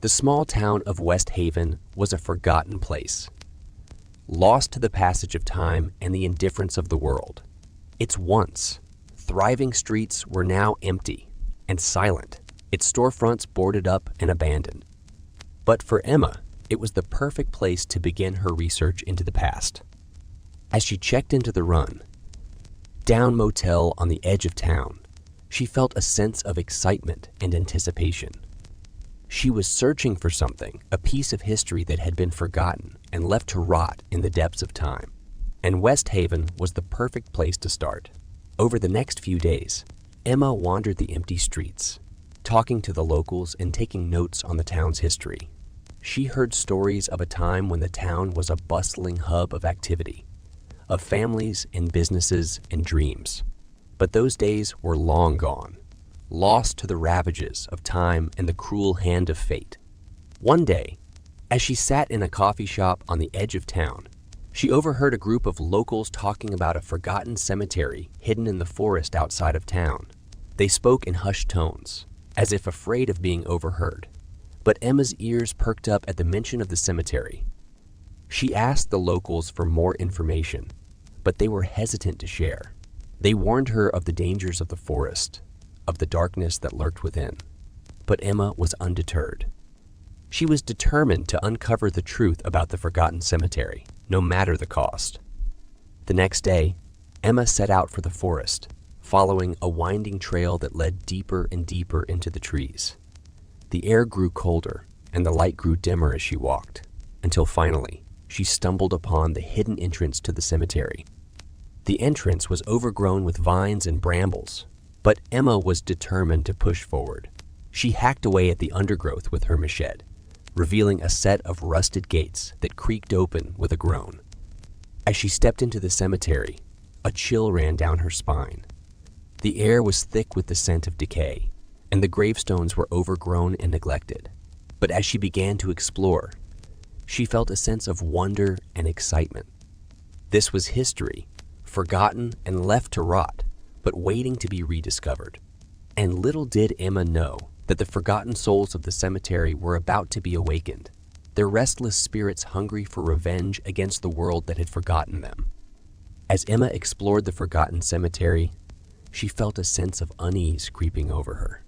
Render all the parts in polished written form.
The small town of West Haven was a forgotten place, lost to the passage of time and the indifference of the world. Its once thriving streets were now empty and silent, its storefronts boarded up and abandoned. But for Emma, it was the perfect place to begin her research into the past. As she checked into the run-down motel on the edge of town, she felt a sense of excitement and anticipation. She was searching for something, a piece of history that had been forgotten and left to rot in the depths of time. And West Haven was the perfect place to start. Over the next few days, Emma wandered the empty streets, talking to the locals and taking notes on the town's history. She heard stories of a time when the town was a bustling hub of activity, of families and businesses and dreams. But those days were long gone, lost to the ravages of time and the cruel hand of fate. One day, as she sat in a coffee shop on the edge of town, she overheard a group of locals talking about a forgotten cemetery hidden in the forest outside of town. They spoke in hushed tones, as if afraid of being overheard. But Emma's ears perked up at the mention of the cemetery. She asked the locals for more information, but they were hesitant to share. They warned her of the dangers of the forest, of the darkness that lurked within. But Emma was undeterred. She was determined to uncover the truth about the forgotten cemetery, no matter the cost. The next day, Emma set out for the forest, following a winding trail that led deeper and deeper into the trees. The air grew colder, and the light grew dimmer as she walked, until finally, she stumbled upon the hidden entrance to the cemetery. The entrance was overgrown with vines and brambles, but Emma was determined to push forward. She hacked away at the undergrowth with her machete, revealing a set of rusted gates that creaked open with a groan. As she stepped into the cemetery, a chill ran down her spine. The air was thick with the scent of decay, and the gravestones were overgrown and neglected. But as she began to explore, she felt a sense of wonder and excitement. This was history, forgotten and left to rot, but waiting to be rediscovered. And little did Emma know that the forgotten souls of the cemetery were about to be awakened, their restless spirits hungry for revenge against the world that had forgotten them. As Emma explored the forgotten cemetery, she felt a sense of unease creeping over her.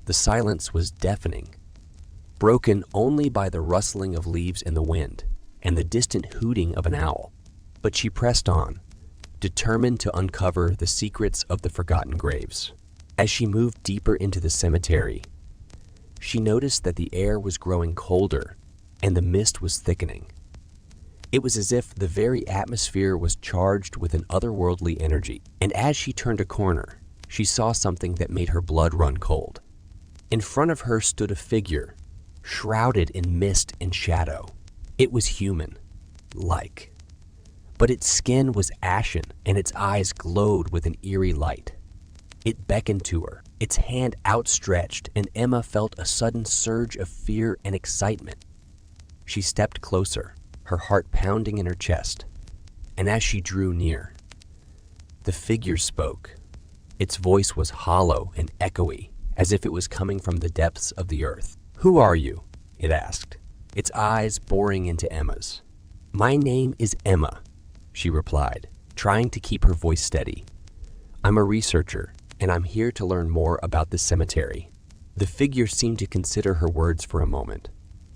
The silence was deafening, broken only by the rustling of leaves in the wind and the distant hooting of an owl. But she pressed on, determined to uncover the secrets of the forgotten graves. As she moved deeper into the cemetery, she noticed that the air was growing colder and the mist was thickening. It was as if the very atmosphere was charged with an otherworldly energy, and as she turned a corner, she saw something that made her blood run cold. In front of her stood a figure, shrouded in mist and shadow. It was human-like, but its skin was ashen and its eyes glowed with an eerie light. It beckoned to her, its hand outstretched, and Emma felt a sudden surge of fear and excitement. She stepped closer, her heart pounding in her chest, and as she drew near, the figure spoke. Its voice was hollow and echoey, as if it was coming from the depths of the earth. "Who are you?" it asked, its eyes boring into Emma's. "My name is Emma," she replied, trying to keep her voice steady. "I'm a researcher, and I'm here to learn more about this cemetery." The figure seemed to consider her words for a moment,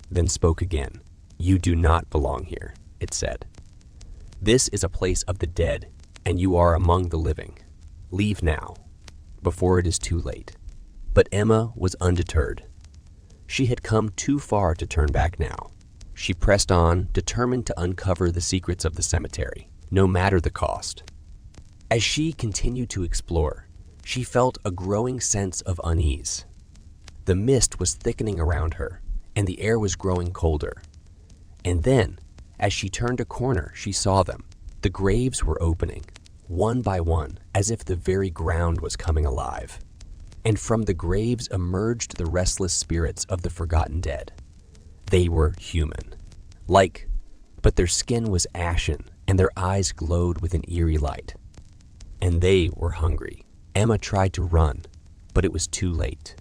then spoke again. "You do not belong here," it said. "This is a place of the dead, and you are among the living. Leave now, before it is too late." But Emma was undeterred. She had come too far to turn back now. She pressed on, determined to uncover the secrets of the cemetery, no matter the cost. As she continued to explore, she felt a growing sense of unease. The mist was thickening around her, and the air was growing colder. And then, as she turned a corner, she saw them. The graves were opening, one by one, as if the very ground was coming alive. And from the graves emerged the restless spirits of the forgotten dead. They were human-like, but their skin was ashen, and their eyes glowed with an eerie light. And they were hungry. Emma tried to run, but it was too late.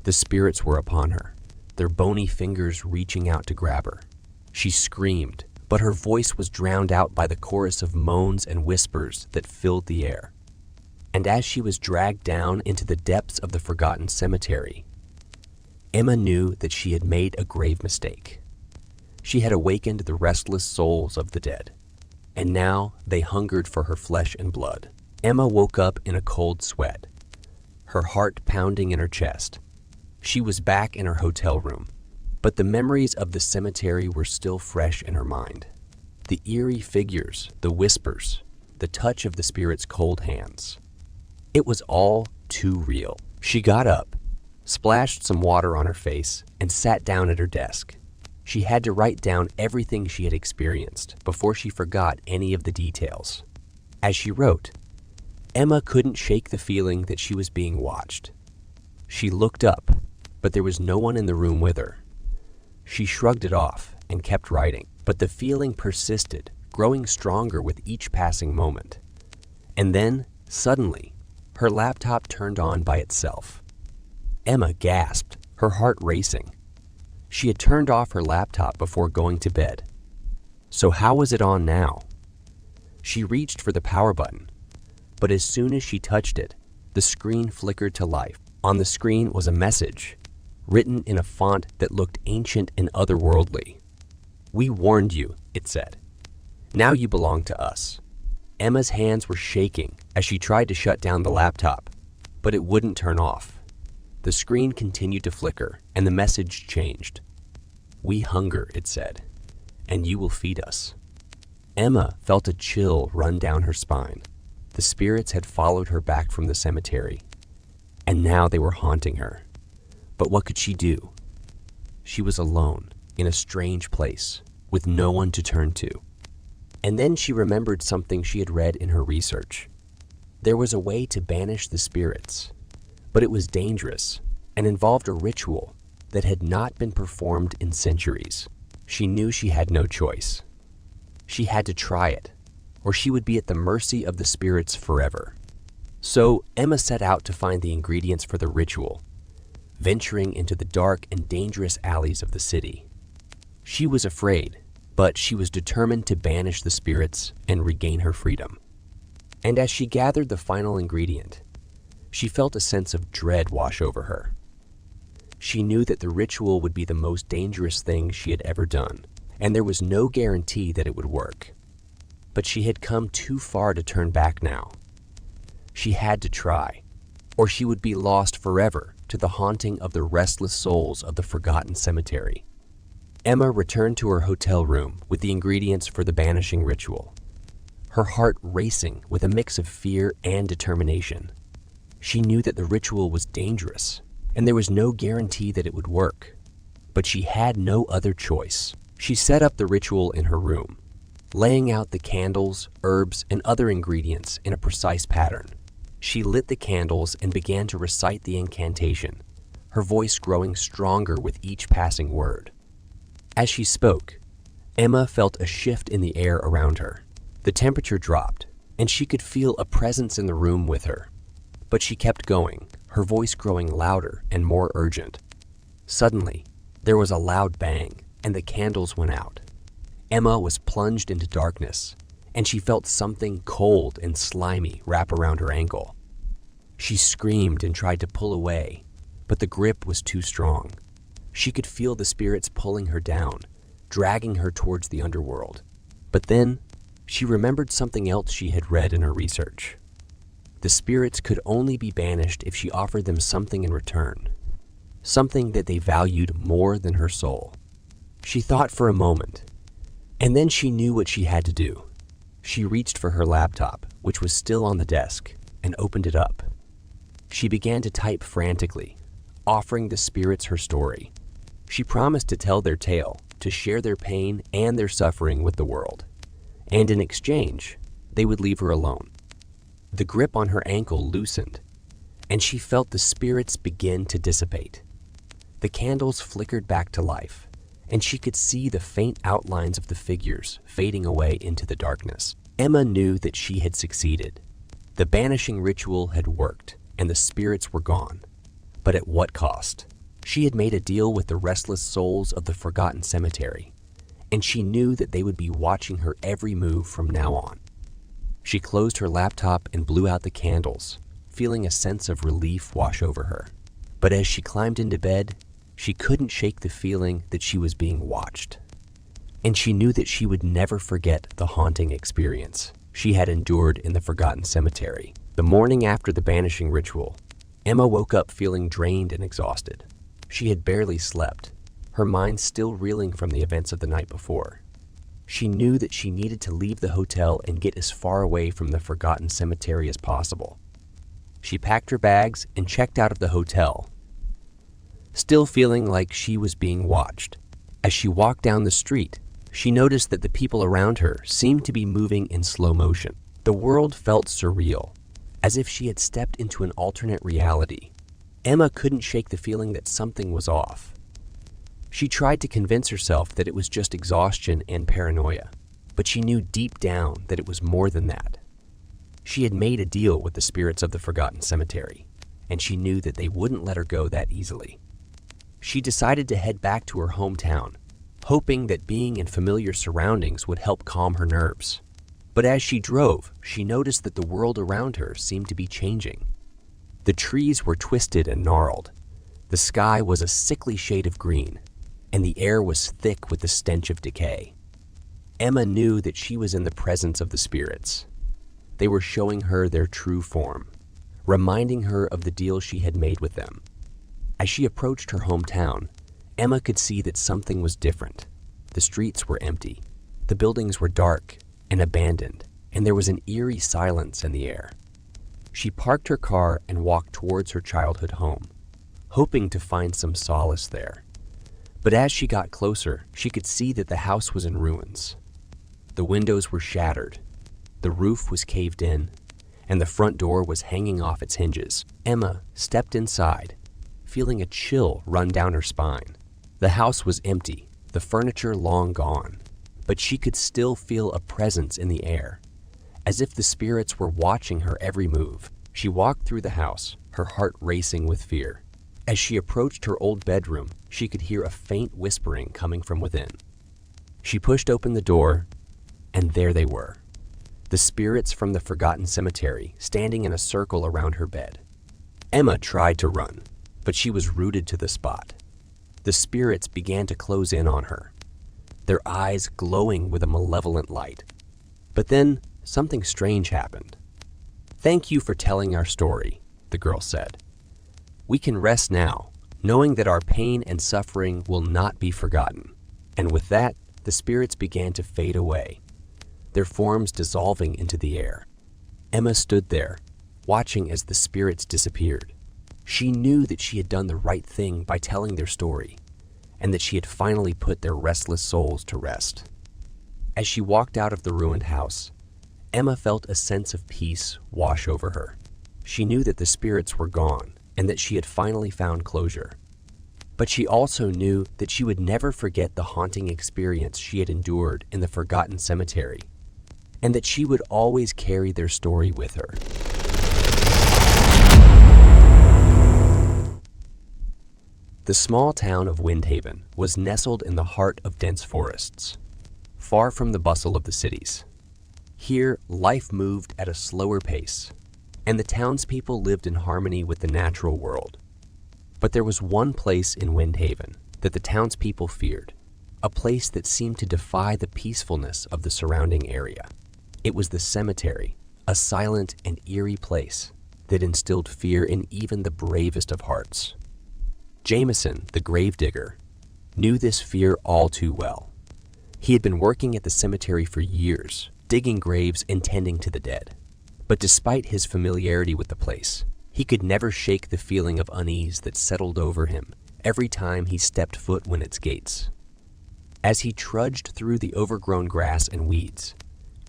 The spirits were upon her, their bony fingers reaching out to grab her. She screamed, but her voice was drowned out by the chorus of moans and whispers that filled the air. And as she was dragged down into the depths of the forgotten cemetery, Emma knew that she had made a grave mistake. She had awakened the restless souls of the dead, and now they hungered for her flesh and blood. Emma woke up in a cold sweat, her heart pounding in her chest. She was back in her hotel room, but the memories of the cemetery were still fresh in her mind. The eerie figures, the whispers, the touch of the spirit's cold hands. It was all too real. She got up, splashed some water on her face, and sat down at her desk. She had to write down everything she had experienced before she forgot any of the details. As she wrote, Emma couldn't shake the feeling that she was being watched. She looked up, but there was no one in the room with her. She shrugged it off and kept writing, but the feeling persisted, growing stronger with each passing moment. And then, suddenly, her laptop turned on by itself. Emma gasped, her heart racing. She had turned off her laptop before going to bed. So how was it on now? She reached for the power button, but as soon as she touched it, the screen flickered to life. On the screen was a message, written in a font that looked ancient and otherworldly. "We warned you," it said. "Now you belong to us." Emma's hands were shaking as she tried to shut down the laptop, but it wouldn't turn off. The screen continued to flicker, and the message changed. "We hunger," it said, "and you will feed us." Emma felt a chill run down her spine. The spirits had followed her back from the cemetery, and now they were haunting her. But what could she do? She was alone, in a strange place, with no one to turn to. And then she remembered something she had read in her research. There was a way to banish the spirits, but it was dangerous and involved a ritual that had not been performed in centuries. She knew she had no choice. She had to try it, or she would be at the mercy of the spirits forever. So Emma set out to find the ingredients for the ritual, venturing into the dark and dangerous alleys of the city. She was afraid, but she was determined to banish the spirits and regain her freedom. And as she gathered the final ingredient, she felt a sense of dread wash over her. She knew that the ritual would be the most dangerous thing she had ever done, and there was no guarantee that it would work. But she had come too far to turn back now. She had to try, or she would be lost forever to the haunting of the restless souls of the forgotten cemetery. Emma returned to her hotel room with the ingredients for the banishing ritual, her heart racing with a mix of fear and determination. She knew that the ritual was dangerous, and there was no guarantee that it would work. But she had no other choice. She set up the ritual in her room, laying out the candles, herbs, and other ingredients in a precise pattern. She lit the candles and began to recite the incantation, her voice growing stronger with each passing word. As she spoke, Emma felt a shift in the air around her. The temperature dropped, and she could feel a presence in the room with her. But she kept going, her voice growing louder and more urgent. Suddenly, there was a loud bang, and the candles went out. Emma was plunged into darkness, and she felt something cold and slimy wrap around her ankle. She screamed and tried to pull away, but the grip was too strong. She could feel the spirits pulling her down, dragging her towards the underworld. But then, she remembered something else she had read in her research. The spirits could only be banished if she offered them something in return, something that they valued more than her soul. She thought for a moment, and then she knew what she had to do. She reached for her laptop, which was still on the desk, and opened it up. She began to type frantically, offering the spirits her story. She promised to tell their tale, to share their pain and their suffering with the world, and in exchange, they would leave her alone. The grip on her ankle loosened, and she felt the spirits begin to dissipate. The candles flickered back to life, and she could see the faint outlines of the figures fading away into the darkness. Emma knew that she had succeeded. The banishing ritual had worked, and the spirits were gone. But at what cost? She had made a deal with the restless souls of the forgotten cemetery, and she knew that they would be watching her every move from now on. She closed her laptop and blew out the candles, feeling a sense of relief wash over her. But as she climbed into bed, she couldn't shake the feeling that she was being watched. And she knew that she would never forget the haunting experience she had endured in the forgotten cemetery. The morning after the banishing ritual, Emma woke up feeling drained and exhausted. She had barely slept, her mind still reeling from the events of the night before. She knew that she needed to leave the hotel and get as far away from the forgotten cemetery as possible. She packed her bags and checked out of the hotel, still feeling like she was being watched. As she walked down the street, she noticed that the people around her seemed to be moving in slow motion. The world felt surreal, as if she had stepped into an alternate reality. Emma couldn't shake the feeling that something was off. She tried to convince herself that it was just exhaustion and paranoia, but she knew deep down that it was more than that. She had made a deal with the spirits of the forgotten cemetery, and she knew that they wouldn't let her go that easily. She decided to head back to her hometown, hoping that being in familiar surroundings would help calm her nerves. But as she drove, she noticed that the world around her seemed to be changing. The trees were twisted and gnarled. The sky was a sickly shade of green, and the air was thick with the stench of decay. Emma knew that she was in the presence of the spirits. They were showing her their true form, reminding her of the deal she had made with them. As she approached her hometown, Emma could see that something was different. The streets were empty. The buildings were dark and abandoned, and there was an eerie silence in the air. She parked her car and walked towards her childhood home, hoping to find some solace there. But as she got closer, she could see that the house was in ruins. The windows were shattered, the roof was caved in, and the front door was hanging off its hinges. Emma stepped inside, feeling a chill run down her spine. The house was empty, the furniture long gone, but she could still feel a presence in the air, as if the spirits were watching her every move. She walked through the house, her heart racing with fear. As she approached her old bedroom, she could hear a faint whispering coming from within. She pushed open the door, and there they were, the spirits from the forgotten cemetery standing in a circle around her bed. Emma tried to run, but she was rooted to the spot. The spirits began to close in on her, their eyes glowing with a malevolent light. But then, something strange happened. "Thank you for telling our story," the girl said. "We can rest now, knowing that our pain and suffering will not be forgotten." And with that, the spirits began to fade away, their forms dissolving into the air. Emma stood there, watching as the spirits disappeared. She knew that she had done the right thing by telling their story, and that she had finally put their restless souls to rest. As she walked out of the ruined house, Emma felt a sense of peace wash over her. She knew that the spirits were gone and that she had finally found closure. But she also knew that she would never forget the haunting experience she had endured in the forgotten cemetery, and that she would always carry their story with her. The small town of Windhaven was nestled in the heart of dense forests, far from the bustle of the cities. Here, life moved at a slower pace, and the townspeople lived in harmony with the natural world. But there was one place in Windhaven that the townspeople feared, a place that seemed to defy the peacefulness of the surrounding area. It was the cemetery, a silent and eerie place that instilled fear in even the bravest of hearts. Jameson, the gravedigger, knew this fear all too well. He had been working at the cemetery for years, digging graves and tending to the dead. But despite his familiarity with the place, he could never shake the feeling of unease that settled over him every time he stepped foot within its gates. As he trudged through the overgrown grass and weeds,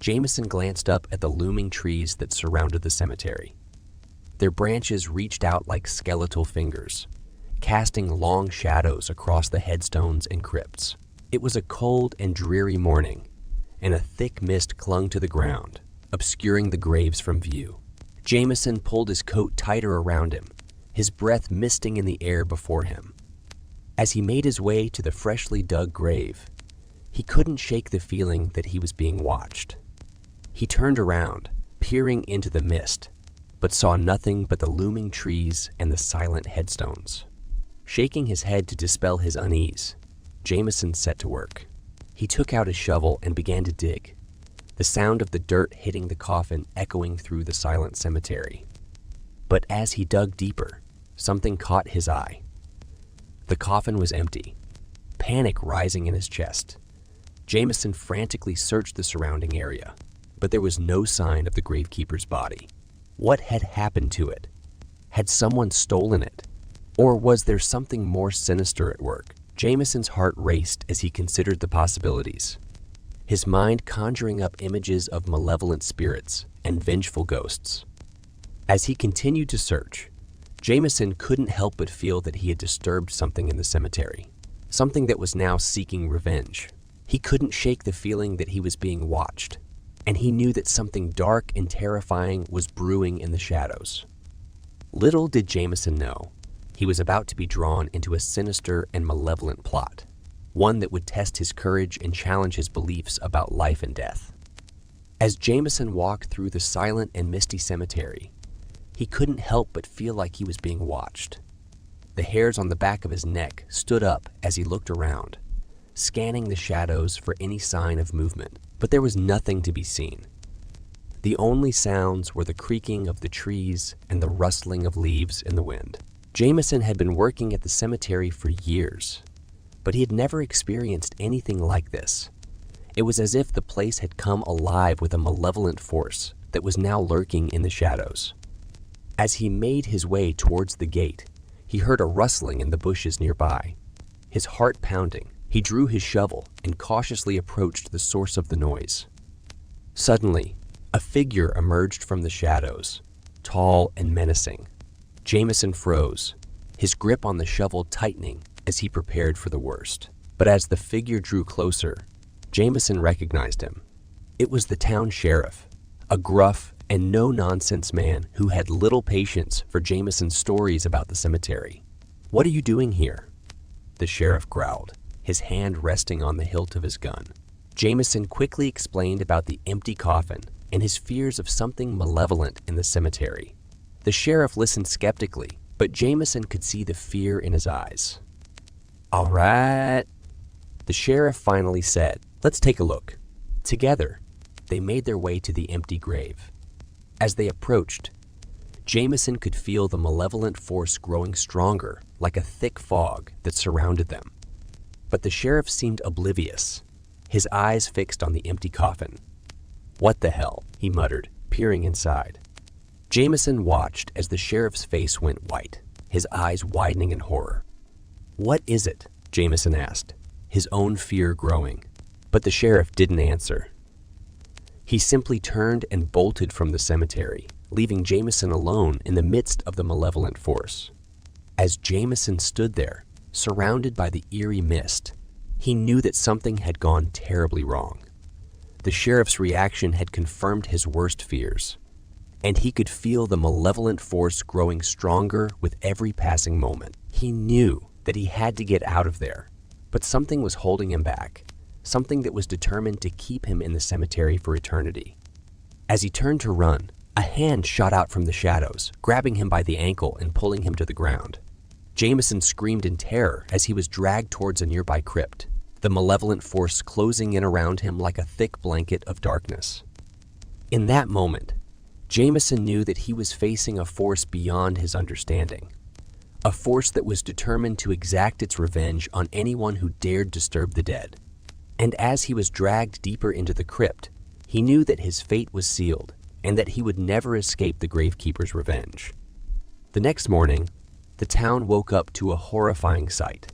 Jameson glanced up at the looming trees that surrounded the cemetery. Their branches reached out like skeletal fingers, casting long shadows across the headstones and crypts. It was a cold and dreary morning, and a thick mist clung to the ground, obscuring the graves from view. Jameson pulled his coat tighter around him, his breath misting in the air before him. As he made his way to the freshly dug grave, he couldn't shake the feeling that he was being watched. He turned around, peering into the mist, but saw nothing but the looming trees and the silent headstones. Shaking his head to dispel his unease, Jameson set to work. He took out his shovel and began to dig, the sound of the dirt hitting the coffin echoing through the silent cemetery. But as he dug deeper, something caught his eye. The coffin was empty, panic rising in his chest. Jameson frantically searched the surrounding area, but there was no sign of the gravekeeper's body. What had happened to it? Had someone stolen it? Or was there something more sinister at work? Jameson's heart raced as he considered the possibilities, his mind conjuring up images of malevolent spirits and vengeful ghosts. As he continued to search, Jameson couldn't help but feel that he had disturbed something in the cemetery, something that was now seeking revenge. He couldn't shake the feeling that he was being watched, and he knew that something dark and terrifying was brewing in the shadows. Little did Jameson know, he was about to be drawn into a sinister and malevolent plot, one that would test his courage and challenge his beliefs about life and death. As Jameson walked through the silent and misty cemetery, he couldn't help but feel like he was being watched. The hairs on the back of his neck stood up as he looked around, scanning the shadows for any sign of movement, but there was nothing to be seen. The only sounds were the creaking of the trees and the rustling of leaves in the wind. Jameson had been working at the cemetery for years, but he had never experienced anything like this. It was as if the place had come alive with a malevolent force that was now lurking in the shadows. As he made his way towards the gate, he heard a rustling in the bushes nearby. His heart pounding, he drew his shovel and cautiously approached the source of the noise. Suddenly, a figure emerged from the shadows, tall and menacing. Jameson froze, his grip on the shovel tightening as he prepared for the worst. But as the figure drew closer, Jameson recognized him. It was the town sheriff, a gruff and no-nonsense man who had little patience for Jameson's stories about the cemetery. "What are you doing here?" the sheriff growled, his hand resting on the hilt of his gun. Jameson quickly explained about the empty coffin and his fears of something malevolent in the cemetery. The sheriff listened skeptically, but Jameson could see the fear in his eyes. "All right," the sheriff finally said, "let's take a look." Together, they made their way to the empty grave. As they approached, Jameson could feel the malevolent force growing stronger, like a thick fog that surrounded them. But the sheriff seemed oblivious, his eyes fixed on the empty coffin. "What the hell?" he muttered, peering inside. Jameson watched as the sheriff's face went white, his eyes widening in horror. "What is it?" Jameson asked, his own fear growing. But the sheriff didn't answer. He simply turned and bolted from the cemetery, leaving Jameson alone in the midst of the malevolent force. As Jameson stood there, surrounded by the eerie mist, he knew that something had gone terribly wrong. The sheriff's reaction had confirmed his worst fears, and he could feel the malevolent force growing stronger with every passing moment. He knew that he had to get out of there, but something was holding him back, something that was determined to keep him in the cemetery for eternity. As he turned to run, a hand shot out from the shadows, grabbing him by the ankle and pulling him to the ground. Jameson screamed in terror as he was dragged towards a nearby crypt, the malevolent force closing in around him like a thick blanket of darkness. In that moment, Jameson knew that he was facing a force beyond his understanding, a force that was determined to exact its revenge on anyone who dared disturb the dead. And as he was dragged deeper into the crypt, he knew that his fate was sealed and that he would never escape the gravekeeper's revenge. The next morning, the town woke up to a horrifying sight.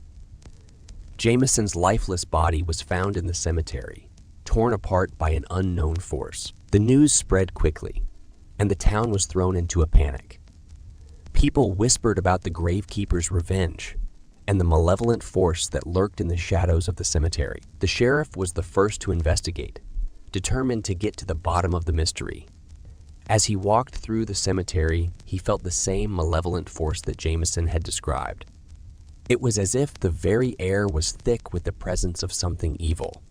Jameson's lifeless body was found in the cemetery, torn apart by an unknown force. The news spread quickly, and the town was thrown into a panic. People whispered about the gravekeeper's revenge and the malevolent force that lurked in the shadows of the cemetery. The sheriff was the first to investigate, determined to get to the bottom of the mystery. As he walked through the cemetery, he felt the same malevolent force that Jameson had described. It was as if the very air was thick with the presence of something evil.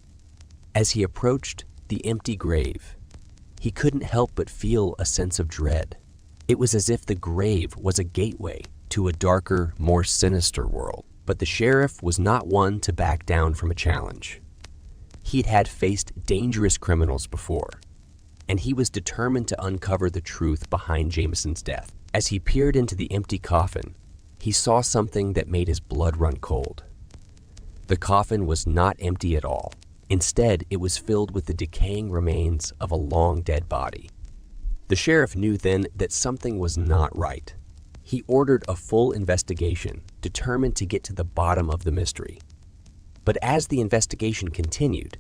As he approached the empty grave, he couldn't help but feel a sense of dread. It was as if the grave was a gateway to a darker, more sinister world. But the sheriff was not one to back down from a challenge. He'd had faced dangerous criminals before, and he was determined to uncover the truth behind Jameson's death. As he peered into the empty coffin, he saw something that made his blood run cold. The coffin was not empty at all. Instead, it was filled with the decaying remains of a long-dead body. The sheriff knew then that something was not right. He ordered a full investigation, determined to get to the bottom of the mystery. But as the investigation continued,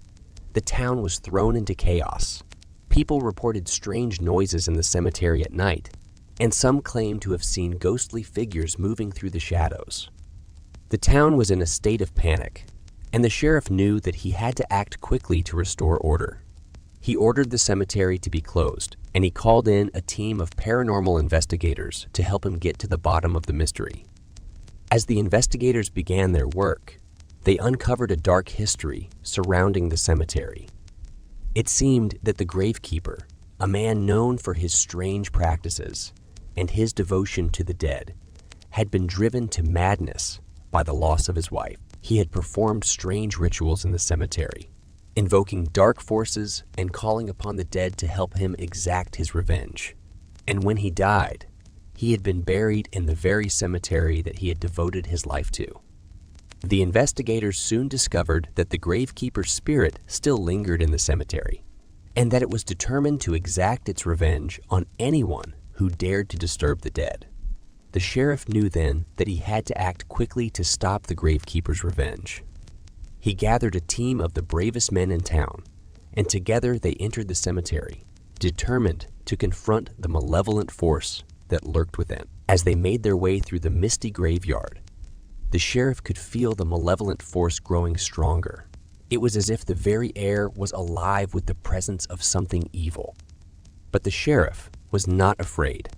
the town was thrown into chaos. People reported strange noises in the cemetery at night, and some claimed to have seen ghostly figures moving through the shadows. The town was in a state of panic, and the sheriff knew that he had to act quickly to restore order. He ordered the cemetery to be closed, and he called in a team of paranormal investigators to help him get to the bottom of the mystery. As the investigators began their work, they uncovered a dark history surrounding the cemetery. It seemed that the gravekeeper, a man known for his strange practices and his devotion to the dead, had been driven to madness by the loss of his wife. He had performed strange rituals in the cemetery, invoking dark forces and calling upon the dead to help him exact his revenge. And when he died, he had been buried in the very cemetery that he had devoted his life to. The investigators soon discovered that the gravekeeper's spirit still lingered in the cemetery, and that it was determined to exact its revenge on anyone who dared to disturb the dead. The sheriff knew then that he had to act quickly to stop the gravekeeper's revenge. He gathered a team of the bravest men in town, and together they entered the cemetery, determined to confront the malevolent force that lurked within. As they made their way through the misty graveyard, the sheriff could feel the malevolent force growing stronger. It was as if the very air was alive with the presence of something evil. But the sheriff was not afraid.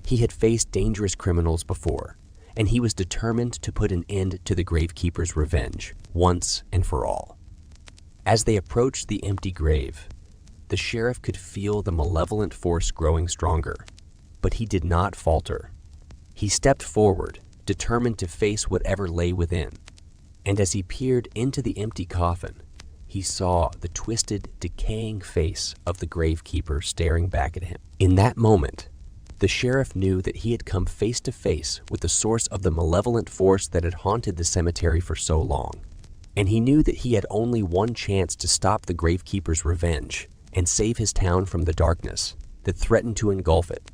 He had faced dangerous criminals before, and he was determined to put an end to the gravekeeper's revenge once and for all. As they approached the empty grave, the sheriff could feel the malevolent force growing stronger, but he did not falter. He stepped forward, determined to face whatever lay within, and as he peered into the empty coffin, he saw the twisted, decaying face of the gravekeeper staring back at him. In that moment, the sheriff knew that he had come face to face with the source of the malevolent force that had haunted the cemetery for so long, and he knew that he had only one chance to stop the gravekeeper's revenge and save his town from the darkness that threatened to engulf it.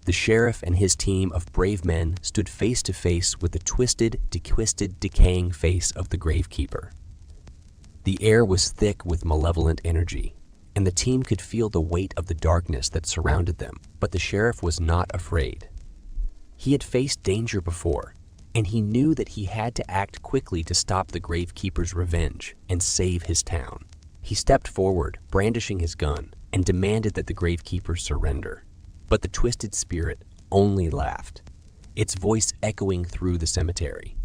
The sheriff and his team of brave men stood face to face with the twisted, decaying face of the gravekeeper. The air was thick with malevolent energy, and the team could feel the weight of the darkness that surrounded them. But the sheriff was not afraid. He had faced danger before, and he knew that he had to act quickly to stop the gravekeeper's revenge and save his town. He stepped forward, brandishing his gun, and demanded that the gravekeeper surrender. But the twisted spirit only laughed, its voice echoing through the cemetery.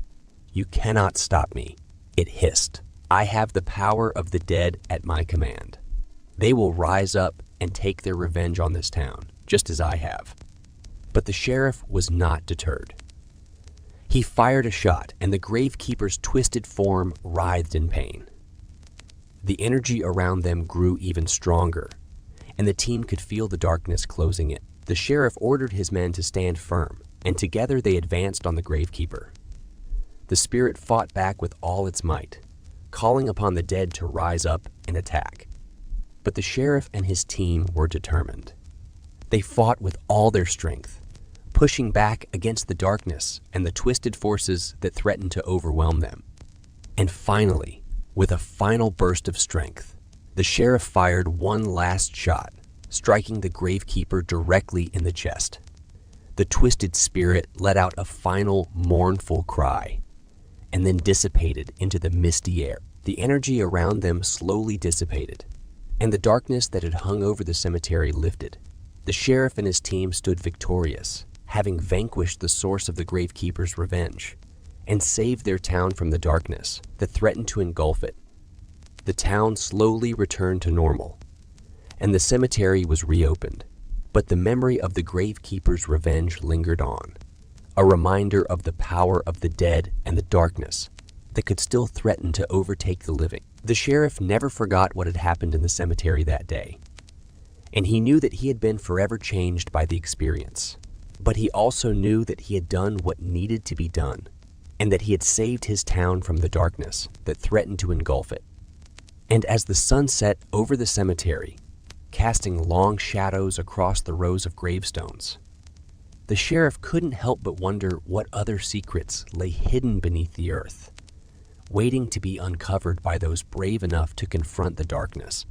"You cannot stop me," it hissed. "I have the power of the dead at my command. They will rise up and take their revenge on this town, just as I have." But the sheriff was not deterred. He fired a shot, and the gravekeeper's twisted form writhed in pain. The energy around them grew even stronger, and the team could feel the darkness closing in. The sheriff ordered his men to stand firm, and together they advanced on the gravekeeper. The spirit fought back with all its might, calling upon the dead to rise up and attack. But the sheriff and his team were determined. They fought with all their strength, pushing back against the darkness and the twisted forces that threatened to overwhelm them. And finally, with a final burst of strength, the sheriff fired one last shot, striking the gravekeeper directly in the chest. The twisted spirit let out a final mournful cry, and then dissipated into the misty air. The energy around them slowly dissipated, and the darkness that had hung over the cemetery lifted. The sheriff and his team stood victorious, having vanquished the source of the gravekeeper's revenge, and saved their town from the darkness that threatened to engulf it. The town slowly returned to normal, and the cemetery was reopened. But the memory of the gravekeeper's revenge lingered on, a reminder of the power of the dead and the darkness that could still threaten to overtake the living. The sheriff never forgot what had happened in the cemetery that day, and he knew that he had been forever changed by the experience. But he also knew that he had done what needed to be done, and that he had saved his town from the darkness that threatened to engulf it. And as the sun set over the cemetery, casting long shadows across the rows of gravestones, the sheriff couldn't help but wonder what other secrets lay hidden beneath the earth, waiting to be uncovered by those brave enough to confront the darkness.